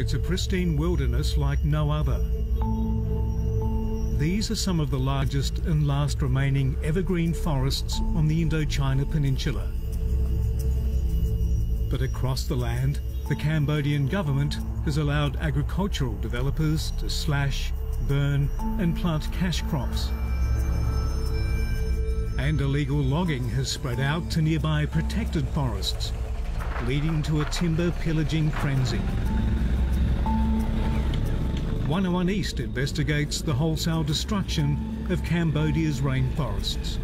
It's a pristine wilderness like no other. These are some of the largest and last remaining evergreen forests on the Indochina Peninsula. But across the land, the Cambodian government has allowed agricultural developers to slash, burn and plant cash crops. And illegal logging has spread out to nearby protected forests, leading to a timber pillaging frenzy. 101 East investigates the wholesale destruction of Cambodia's rainforests.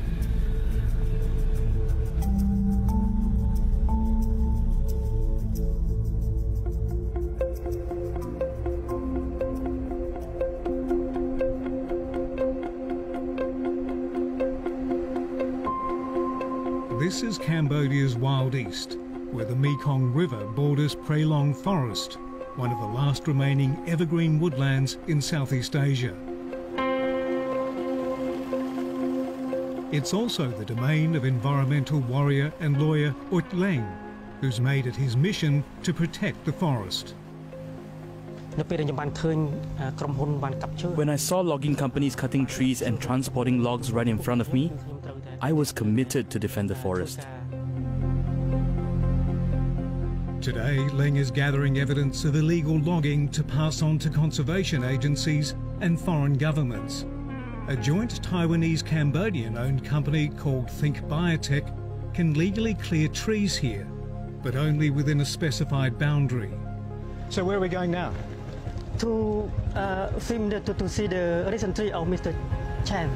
This is Cambodia's Wild East, where the Mekong River borders Prelong Forest, one of the last remaining evergreen woodlands in Southeast Asia. It's also the domain of environmental warrior and lawyer Ut Leng, who's made it his mission to protect the forest. When I saw logging companies cutting trees and transporting logs right in front of me, I was committed to defend the forest. Today, Leng is gathering evidence of illegal logging to pass on to conservation agencies and foreign governments. A joint Taiwanese-Cambodian-owned company called Think Biotech can legally clear trees here, but only within a specified boundary. So where are we going now? To see the recent tree of Mr. Chan.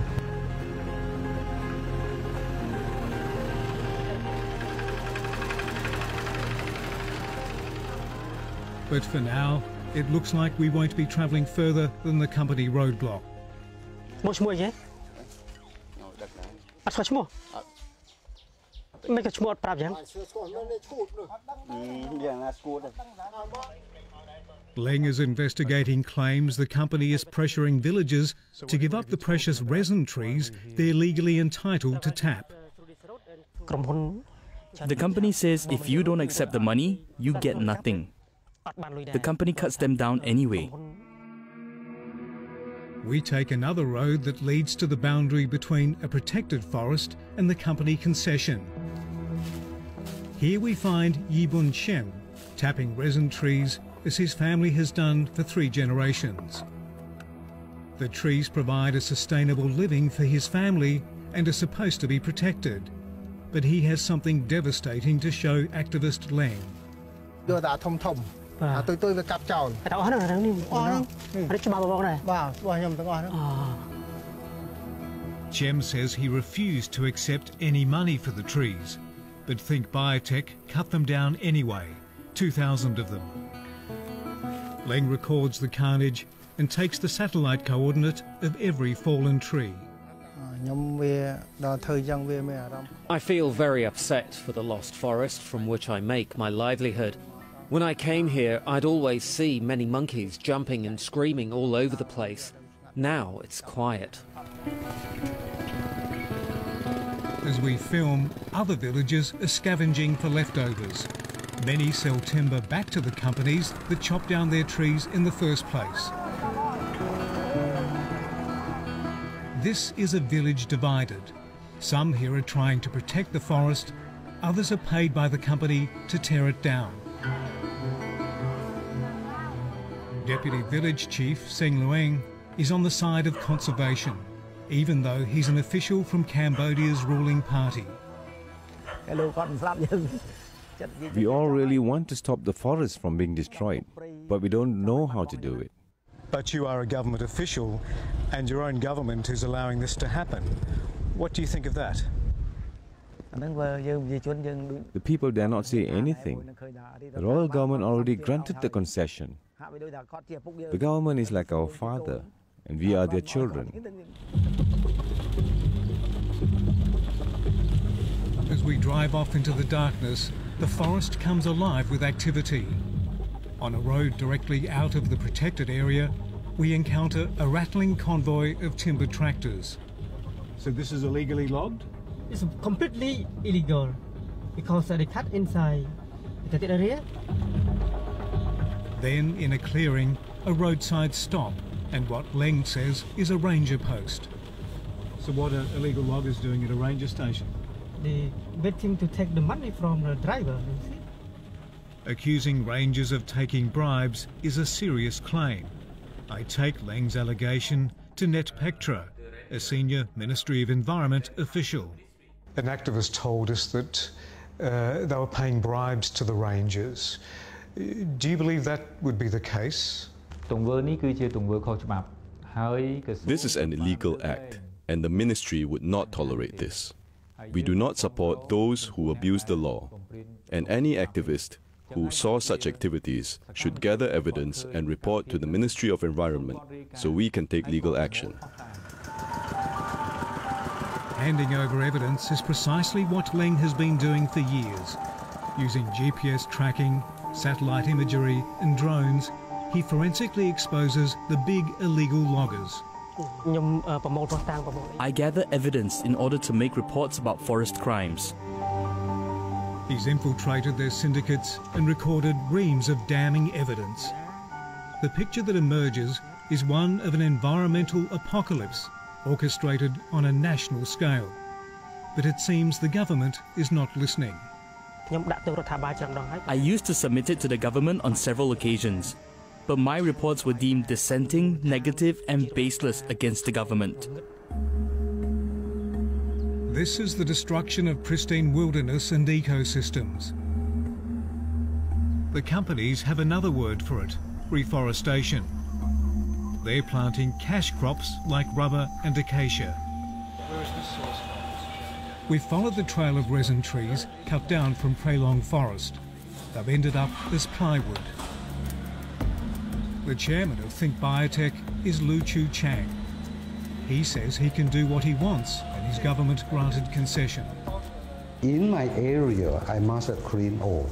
But for now, it looks like we won't be travelling further than the company roadblock. Leng is investigating claims the company is pressuring villagers to give up the precious resin trees they're legally entitled to tap. The company says if you don't accept the money, you get nothing. The company cuts them down anyway. We take another road that leads to the boundary between a protected forest and the company concession. Here we find Yibun Shem tapping resin trees as his family has done for 3 generations. The trees provide a sustainable living for his family and are supposed to be protected. But he has something devastating to show activist Leng. Jem says he refused to accept any money for the trees, but Think Biotech cut them down anyway, 2,000 of them. Leng records the carnage and takes the satellite coordinate of every fallen tree. I feel very upset for the lost forest from which I make my livelihood. When I came here, I'd always see many monkeys jumping and screaming all over the place. Now it's quiet. As we film, other villagers are scavenging for leftovers. Many sell timber back to the companies that chop down their trees in the first place. This is a village divided. Some here are trying to protect the forest, others are paid by the company to tear it down. Deputy Village Chief Seng Lueng is on the side of conservation, even though he's an official from Cambodia's ruling party. We all really want to stop the forest from being destroyed, but we don't know how to do it. But you are a government official, and your own government is allowing this to happen. What do you think of that? The people dare not say anything. The royal government already granted the concession. The government is like our father, and we are their children. As we drive off into the darkness, the forest comes alive with activity. On a road directly out of the protected area, we encounter a rattling convoy of timber tractors. So this is illegally logged? It's completely illegal because they cut inside the protected area. Then, in a clearing, a roadside stop and what Leng says is a ranger post. So what are illegal loggers doing at a ranger station? They waiting to take the money from the driver, you see. Accusing rangers of taking bribes is a serious claim. I take Leng's allegation to Net Pectra, a senior Ministry of Environment official. An activist told us that they were paying bribes to the rangers. Do you believe that would be the case? This is an illegal act, and the ministry would not tolerate this. We do not support those who abuse the law, and any activist who saw such activities should gather evidence and report to the Ministry of Environment so we can take legal action. Handing over evidence is precisely what Leng has been doing for years. Using GPS tracking, satellite imagery and drones, he forensically exposes the big illegal loggers. I gather evidence in order to make reports about forest crimes. He's infiltrated their syndicates and recorded reams of damning evidence. The picture that emerges is one of an environmental apocalypse orchestrated on a national scale. But it seems the government is not listening. I used to submit it to the government on several occasions, but my reports were deemed dissenting, negative and baseless against the government. This is the destruction of pristine wilderness and ecosystems. The companies have another word for it: reforestation. They're planting cash crops like rubber and acacia. We've followed the trail of resin trees cut down from Prelong forest. They've ended up as plywood. The chairman of Think Biotech is Lu Chu Chang. He says he can do what he wants and his government-granted concession. In my area, I must clean all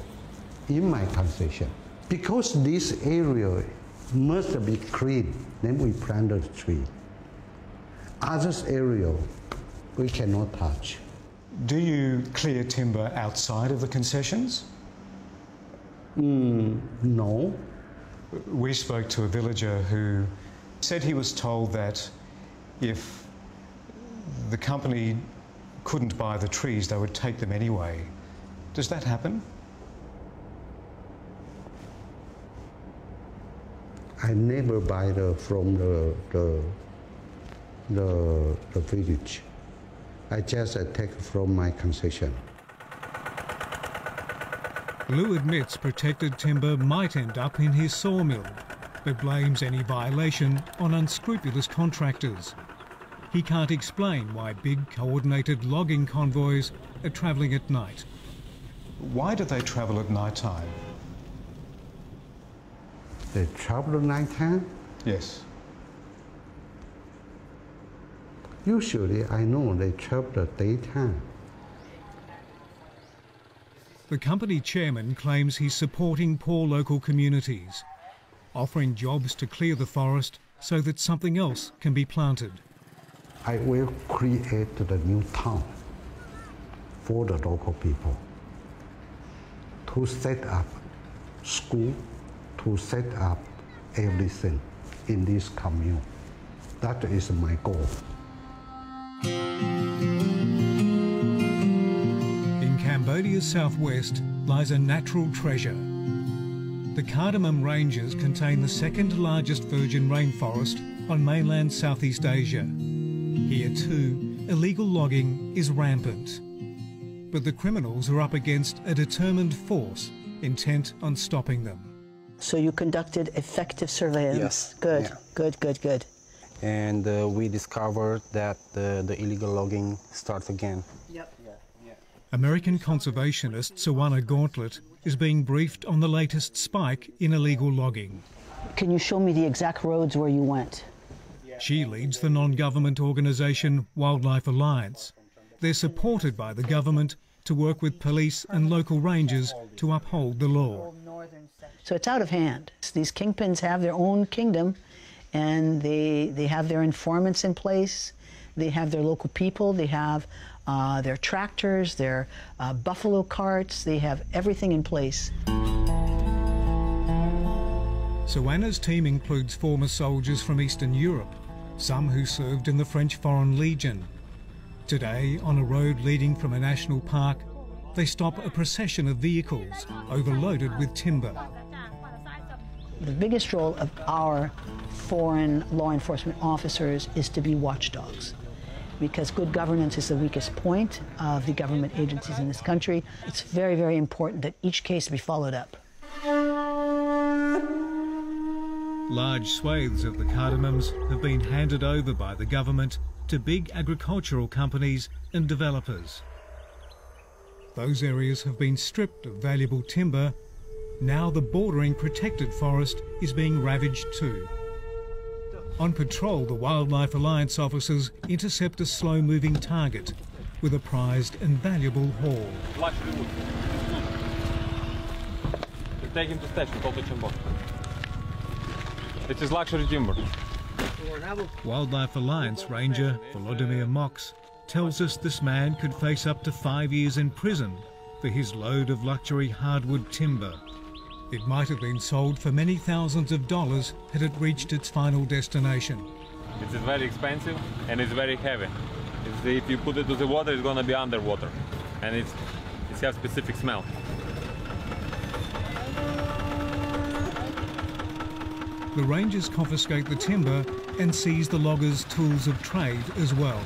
in my concession. Because this area must be clean, then we plant the tree. Others area, we cannot touch. Do you clear timber outside of the concessions? No. We spoke to a villager who said he was told that if the company couldn't buy the trees, they would take them anyway. Does that happen? I never buy from the village. I just take from my concession. Lu admits protected timber might end up in his sawmill, but blames any violation on unscrupulous contractors. He can't explain why big coordinated logging convoys are travelling at night. Why do they travel at night time? They travel at night time? Yes. Usually, I know they travel at daytime. The company chairman claims he's supporting poor local communities, offering jobs to clear the forest so that something else can be planted. I will create the new town for the local people to set up school, to set up everything in this commune. That is my goal. In Cambodia's southwest lies a natural treasure. The Cardamom Ranges contain the second largest virgin rainforest on mainland Southeast Asia. Here too, illegal logging is rampant. But the criminals are up against a determined force intent on stopping them. So you conducted effective surveillance? Yes. Good, yeah. good. And we discovered that the illegal logging starts again. Yep. American conservationist Sawana Gauntlet is being briefed on the latest spike in illegal logging. Can you show me the exact roads where you went? She leads the non-government organisation Wildlife Alliance. They're supported by the government to work with police and local rangers to uphold the law. So it's out of hand. These kingpins have their own kingdom, and they have their informants in place. They have their local people. They have their tractors, their buffalo carts. They have everything in place. Sawana's team includes former soldiers from Eastern Europe, some who served in the French Foreign Legion. Today, on a road leading from a national park, they stop a procession of vehicles overloaded with timber. The biggest role of our foreign law enforcement officers is to be watchdogs, because good governance is the weakest point of the government agencies in this country. It's very, very important that each case be followed up. Large swathes of the cardamoms have been handed over by the government to big agricultural companies and developers. Those areas have been stripped of valuable timber. Now the bordering protected forest is being ravaged too. On patrol, the Wildlife Alliance officers intercept a slow-moving target with a prized and valuable haul. Take him to station, call the chamber. It is luxury timber. Wildlife Alliance Ranger Volodymyr Mox tells us this man could face up to 5 years in prison for his load of luxury hardwood timber. It might have been sold for many thousands of dollars had it reached its final destination. It is very expensive and it's very heavy. If you put it to the water, it's going to be underwater, and it has specific smell. The rangers confiscate the timber and seize the loggers' tools of trade as well.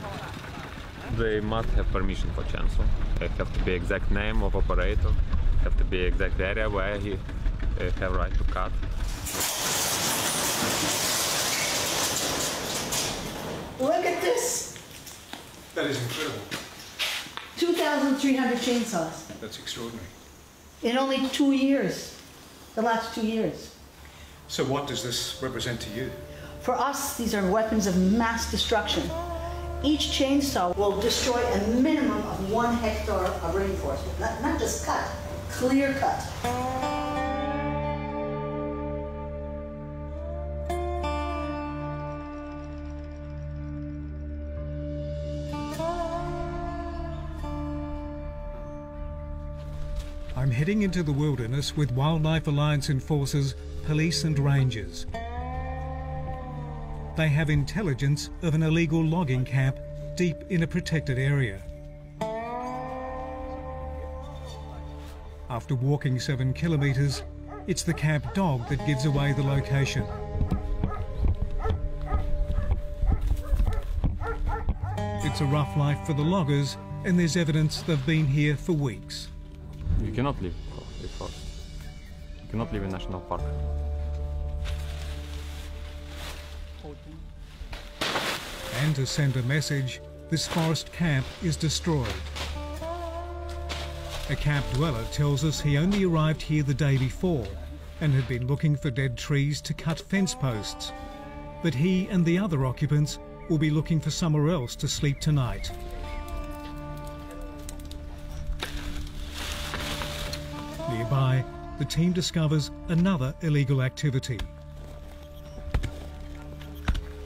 They must have permission for chainsaw. They have to be exact name of operator, have to be exact area where he have right to cut. Look at this! That is incredible. 2,300 chainsaws. That's extraordinary. In only 2 years, the last 2 years. So what does this represent to you? For us, these are weapons of mass destruction. Each chainsaw will destroy a minimum of 1 hectare of rainforest. Not just cut, clear cut. I'm heading into the wilderness with Wildlife Alliance enforcers, police and rangers. They have intelligence of an illegal logging camp deep in a protected area. After walking 7 kilometres, it's the camp dog that gives away the location. It's a rough life for the loggers, and there's evidence they've been here for weeks. You cannot live in forest. You cannot live in national park. And to send a message, this forest camp is destroyed. A camp dweller tells us he only arrived here the day before and had been looking for dead trees to cut fence posts. But he and the other occupants will be looking for somewhere else to sleep tonight. Nearby, the team discovers another illegal activity.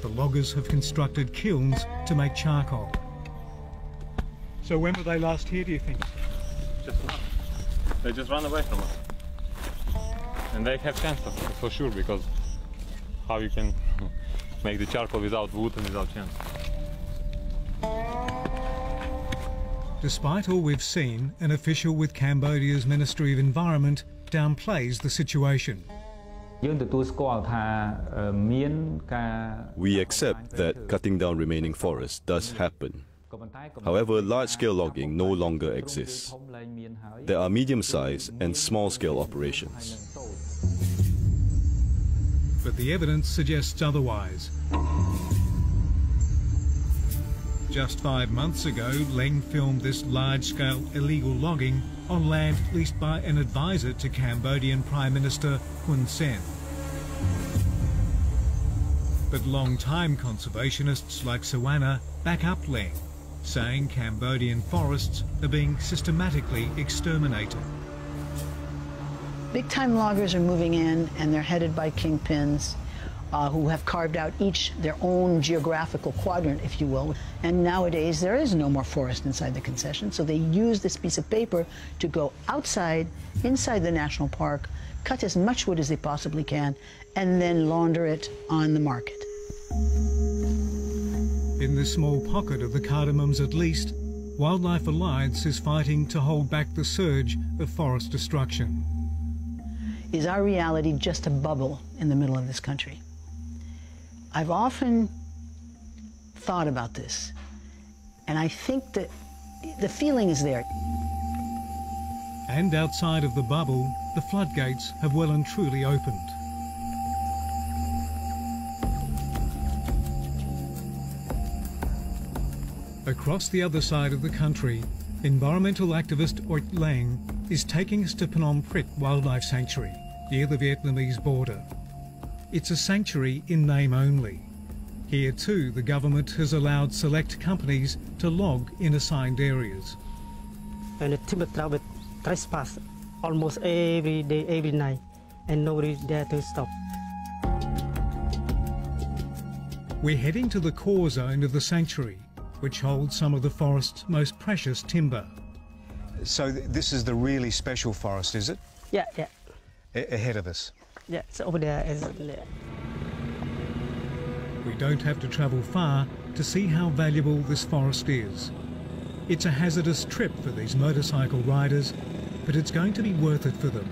The loggers have constructed kilns to make charcoal. So when were they last here, do you think? They just run away from us. And they have chainsaw, for sure, because how you can make the charcoal without wood and without chainsaw. Despite all we've seen, an official with Cambodia's Ministry of Environment downplays the situation. We accept that cutting down remaining forests does happen. However, large-scale logging no longer exists. There are medium-sized and small-scale operations. But the evidence suggests otherwise. Just 5 months ago, Leng filmed this large-scale illegal logging on land leased by an advisor to Cambodian Prime Minister Hun Sen. But long-time conservationists like Sawana back up Leng, saying Cambodian forests are being systematically exterminated. Big-time loggers are moving in, and they're headed by kingpins who have carved out each their own geographical quadrant, if you will. And nowadays, there is no more forest inside the concession, so they use this piece of paper to go outside inside the national park, cut as much wood as they possibly can, and then launder it on the market. In this small pocket of the cardamoms at least, Wildlife Alliance is fighting to hold back the surge of forest destruction. Is our reality just a bubble in the middle of this country? I've often thought about this, and I think that the feeling is there. And outside of the bubble, the floodgates have well and truly opened. Across the other side of the country, environmental activist Oit Lang is taking us to Phnom Prit Wildlife Sanctuary, near the Vietnamese border. It's a sanctuary in name only. Here too, the government has allowed select companies to log in assigned areas. And the timber travel trespass almost every day, every night, and nobody there to stop. We're heading to the core zone of the sanctuary, which holds some of the forest's most precious timber. So this is the really special forest, is it? Yeah. Ahead of us? Yeah, it's over there. We don't have to travel far to see how valuable this forest is. It's a hazardous trip for these motorcycle riders, but it's going to be worth it for them.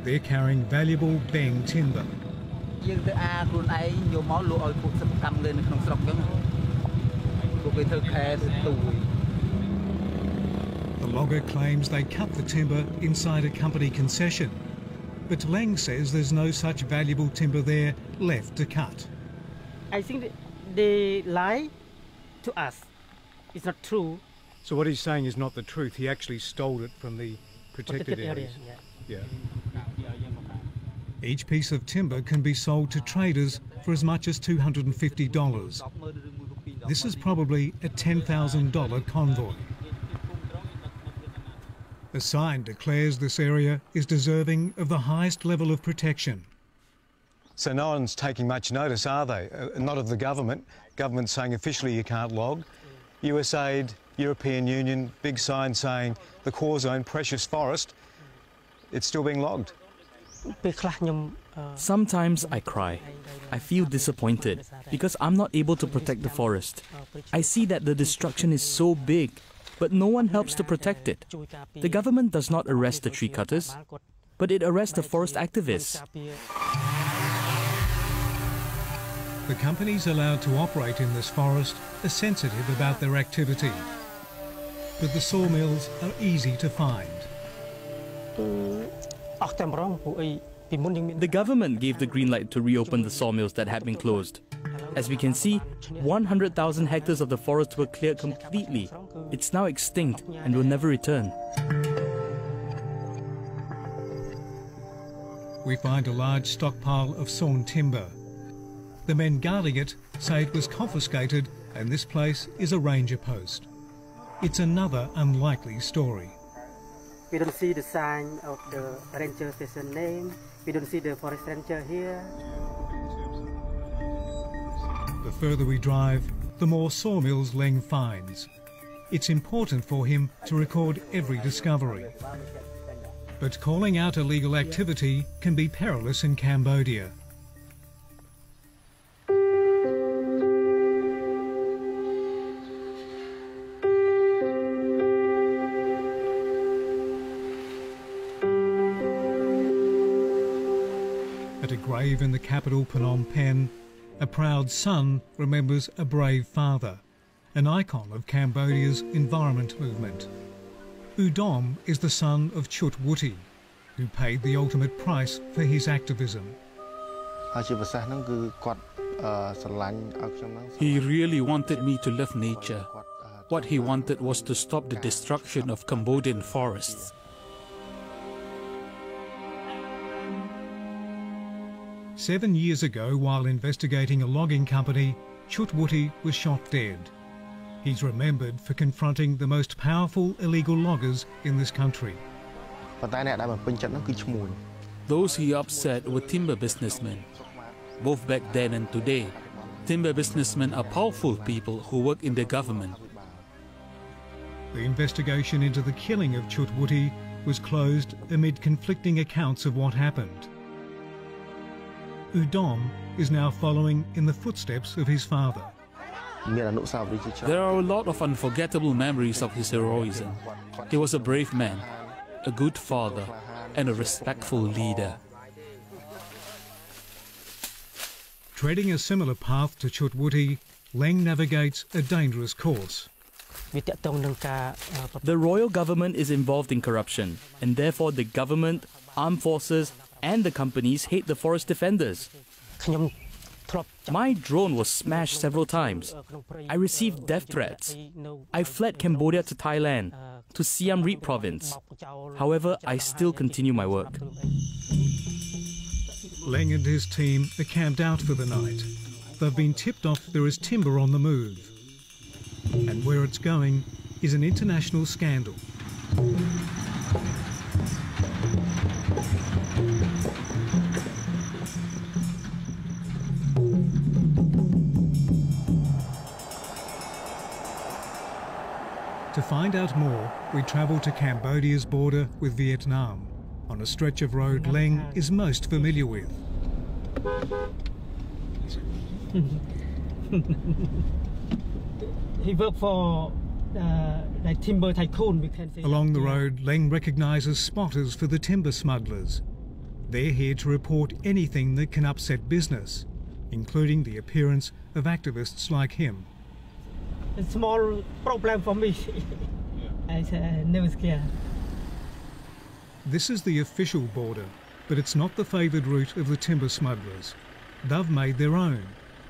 They're carrying valuable beng timber. The logger claims they cut the timber inside a company concession, but Leng says there's no such valuable timber there left to cut. I think they lie to us. It's not true. So what he's saying is not the truth. He actually stole it from the protected areas. Yeah. Each piece of timber can be sold to traders for as much as $250. This is probably a $10,000 convoy. A sign declares this area is deserving of the highest level of protection. So no one's taking much notice, are they? Not of the government. Government saying officially you can't log. USAID, European Union, big sign saying the core zone, precious forest, it's still being logged. Sometimes I cry. I feel disappointed because I'm not able to protect the forest. I see that the destruction is so big, but no one helps to protect it. The government does not arrest the tree cutters, but it arrests the forest activists. The companies allowed to operate in this forest are sensitive about their activity, but the sawmills are easy to find. The government gave the green light to reopen the sawmills that had been closed. As we can see, 100,000 hectares of the forest were cleared completely. It's now extinct and will never return. We find a large stockpile of sawn timber. The men guarding it say it was confiscated and this place is a ranger post. It's another unlikely story. We don't see the sign of the ranger station name. We don't see the forest ranger here. The further we drive, the more sawmills Leng finds. It's important for him to record every discovery. But calling out illegal activity can be perilous in Cambodia. At a grave in the capital Phnom Penh, a proud son remembers a brave father, an icon of Cambodia's environment movement. Udom is the son of Chut Wuti, who paid the ultimate price for his activism. He really wanted me to love nature. What he wanted was to stop the destruction of Cambodian forests. 7 years ago, while investigating a logging company, Chut Wuti was shot dead. He's remembered for confronting the most powerful illegal loggers in this country. Those he upset were timber businessmen. Both back then and today, timber businessmen are powerful people who work in the government. The investigation into the killing of Chut Wuti was closed amid conflicting accounts of what happened. Udom is now following in the footsteps of his father. There are a lot of unforgettable memories of his heroism. He was a brave man, a good father, and a respectful leader. Treading a similar path to Chutwuti, Leng navigates a dangerous course. The royal government is involved in corruption, and therefore the government, armed forces, and the companies hate the forest defenders. My drone was smashed several times. I received death threats. I fled Cambodia to Thailand, to Siam Reap province. However, I still continue my work. Leng and his team are camped out for the night. They've been tipped off there is timber on the move. And where it's going is an international scandal. To find out more, we travel to Cambodia's border with Vietnam, on a stretch of road Leng is most familiar with. He worked for the timber tycoon, we can say. Along the road, Leng recognises spotters for the timber smugglers. They're here to report anything that can upset business, including the appearance of activists like him. A small problem for me. I never scared. This is the official border, but it's not the favoured route of the timber smugglers. They've made their own,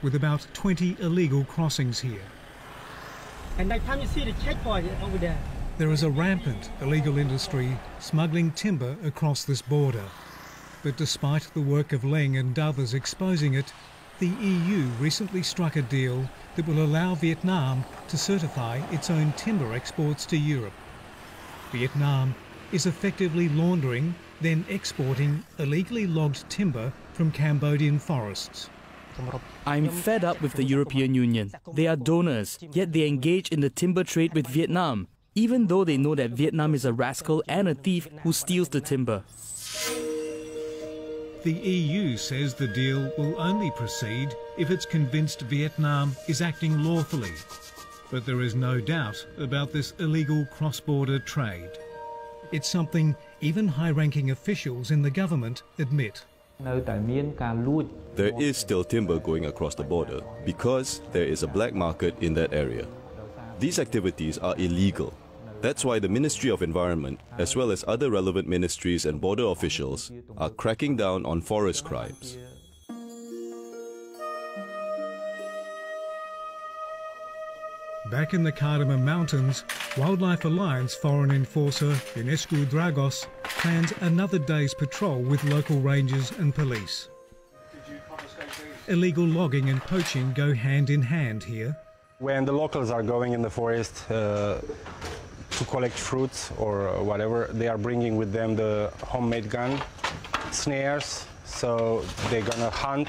with about 20 illegal crossings here. And next time you see the checkpoint over there. There is a rampant illegal industry smuggling timber across this border. But despite the work of Leng and others exposing it, the EU recently struck a deal that will allow Vietnam to certify its own timber exports to Europe. Vietnam is effectively laundering, then exporting illegally logged timber from Cambodian forests. I'm fed up with the European Union. They are donors, yet they engage in the timber trade with Vietnam, even though they know that Vietnam is a rascal and a thief who steals the timber. The EU says the deal will only proceed if it's convinced Vietnam is acting lawfully. But there is no doubt about this illegal cross-border trade. It's something even high-ranking officials in the government admit. There is still timber going across the border because there is a black market in that area. These activities are illegal. That's why the Ministry of Environment, as well as other relevant ministries and border officials, are cracking down on forest crimes. Back in the Cardamom Mountains, Wildlife Alliance foreign enforcer Inescu Dragos plans another day's patrol with local rangers and police. Illegal logging and poaching go hand in hand here. When the locals are going in the forest to collect fruits or whatever, they are bringing with them the homemade gun, snares, so they're gonna hunt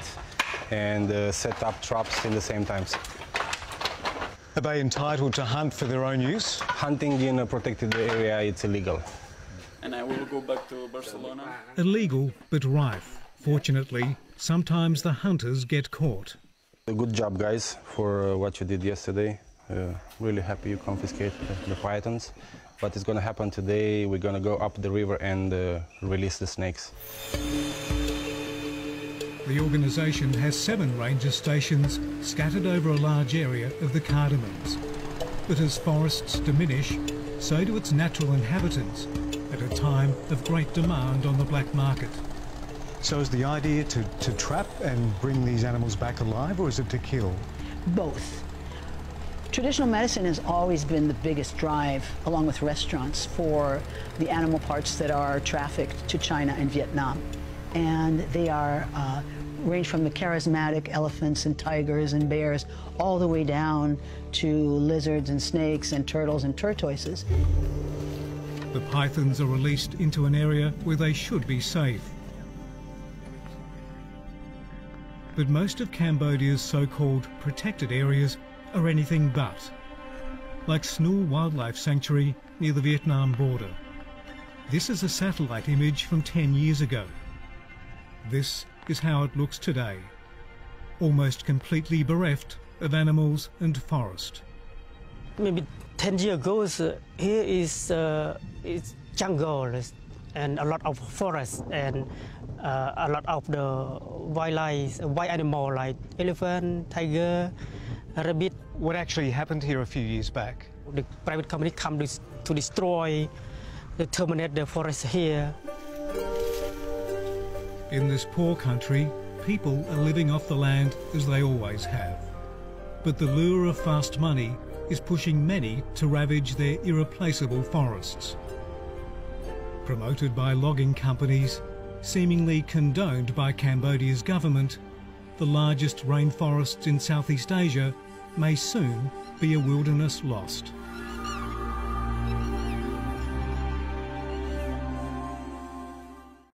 and set up traps in the same times. Are they entitled to hunt for their own use? Hunting in a protected area, it's illegal. And I will go back to Barcelona. Illegal but rife. Fortunately, sometimes the hunters get caught. Good job, guys, for what you did yesterday. Really happy you confiscate the pythons. What is going to happen today, we're going to go up the river and release the snakes. The organisation has 7 ranger stations scattered over a large area of the Cardamoms. But as forests diminish, so do its natural inhabitants at a time of great demand on the black market. So is the idea to trap and bring these animals back alive, or is it to kill? Both. Traditional medicine has always been the biggest drive, along with restaurants, for the animal parts that are trafficked to China and Vietnam. And they are range from the charismatic elephants and tigers and bears all the way down to lizards and snakes and turtles and tortoises. The pythons are released into an area where they should be safe. But most of Cambodia's so-called protected areas are anything but, like Snool Wildlife Sanctuary near the Vietnam border. This is a satellite image from 10 years ago. This is how it looks today, almost completely bereft of animals and forest. Maybe 10 years ago, here is jungle and a lot of forest and a lot of the wildlife, wild animal like elephant, tiger, rabbit. What actually happened here a few years back? The private company come to destroy, to terminate the forest here. In this poor country, people are living off the land as they always have. But the lure of fast money is pushing many to ravage their irreplaceable forests. Promoted by logging companies, seemingly condoned by Cambodia's government, the largest rainforests in Southeast Asia may soon be a wilderness lost.